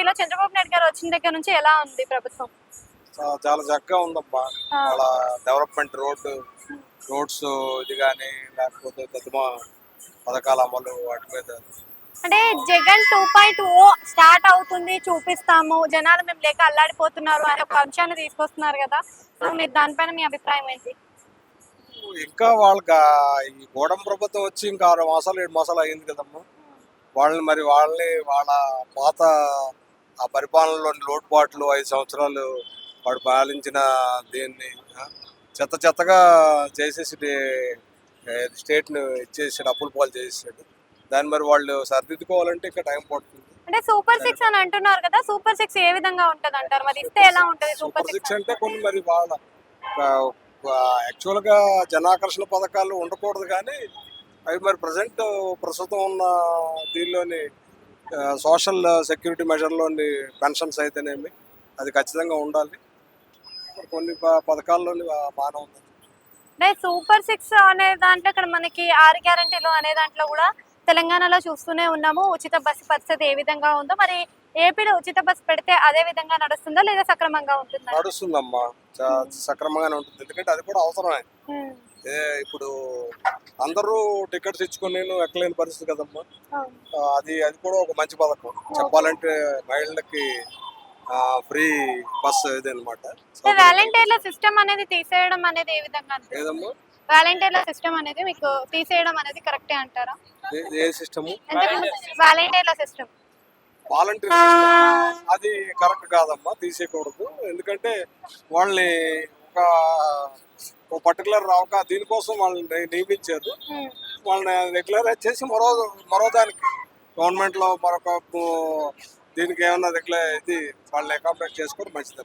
ఏపీలో చంద్రబాబు నాయుడు గారు వచ్చిన దగ్గర నుంచి ఎలా ఉంది ప్రభుత్వం? చాలా చక్కగా ఉందమ్మా. వాళ్ళ డెవలప్మెంట్ రోడ్స్ ఇది కానీ లేకపోతే పెద్ద పథకాల అమలు వాటి మీద. అంటే జగన్ 2.0 స్టార్ట్ అవుతుంది, చూపిస్తాము, జనాలు మేము లేక అల్లాడిపోతున్నారు అనే ఒక అంశాన్ని తీసుకొస్తున్నారు కదా, సో మీరు దానిపైన మీ అభిప్రాయం ఏంటి? ఇంకా వాళ్ళకి ఈ కూడం ప్రభుత్వం వచ్చి ఇంకా 6 మాసాలు 7 మాసాలు అయింది కదమ్మా. వాళ్ళని వాళ్ళ పాత ఆ పరిపాలనలోని లోటుపాట్లు 5 సంవత్సరాలు వాడు పాలించిన దీన్ని చెత్తగా చేసేసి స్టేట్ను ఇచ్చేసాడు, అప్పుల పాలు చేసేసాడు. దాన్ని మరి వాళ్ళు సరిదిద్దుకోవాలంటే ఇంకా టైం పడుతుంది. అంటే సూపర్ 6 అని అంటున్నారు కదా, సూపర్ 6 ఏ విధంగా ఉంటది అంటారు? మరి ఇస్తే ఎలా ఉంటది సూపర్ 6 అంటే కొన్ని మరి వాళ్ళ యాక్చువల్గా జనాకర్షణ పథకాలు ఉండకూడదు, కానీ అవి మరి ప్రస్తుతం ఉన్న దీనిలోని సోషల్ సెక్యూరిటీ మెజర్లోని పెన్షన్స్ అయితేనేమి అది ఖచ్చితంగా ఉండాలి. కొన్ని పథకాల్లోని బాగానే ఉంది. అంటే సూపర్ 6 అనే దాంట్లో ఇక్కడ మనకి 6 గ్యారెంటీలు అనే దాంట్లో కూడా తెలంగాణలో చూస్తూనే ఉన్నాము. ఉచిత బస్సు పరిస్థితి ఏ విధంగా ఉందో, మరి ఏపీలో ఉచిత బస్సు పెడితే అదే విధంగా నడుస్తుందా లేదా సక్రమంగా ఉంటుందా? నడుస్తుందమ్మా, సక్రమంగానే ఉంటుంది. ఎందుకంటే అది కూడా అవసరమే. ఇప్పుడు అందరూ టికెట్స్ ఇచ్చుకొని నేను ఎక్కలేని పరిస్థితి కదమ్మా. అది కూడా ఒక మంచి పథకం చెప్పాలంటే. మహిళలకి ఫ్రీ బస్ ఇది అనమాట. వాలంటీర్ల సిస్టమ్ అనేది తీసేయడం అనేది ఏ విధంగా? ఏదమ్మా వాలంటీర్ల సిస్టమ్ అనేది మీకు తీసేయడం అనేది కరెక్టే అంటారా? ఏ సిస్టమ్? వాలంటీర్ల సిస్టమ్ వాలంటీర్ అది కరెక్ట్ కాదమ్మా, తీసేయకూడదు. ఎందుకంటే వాళ్ళని ఒక పర్టికులర్ దీనికోసం వాళ్ళని నియమించారు. వాళ్ళని రెగ్యులరైజ్ చేసి మరో దానికి గవర్నమెంట్లో మరొక దీనికి ఏమన్నా వాళ్ళని అకామిడేట్ చేసుకోవడం మంచిది.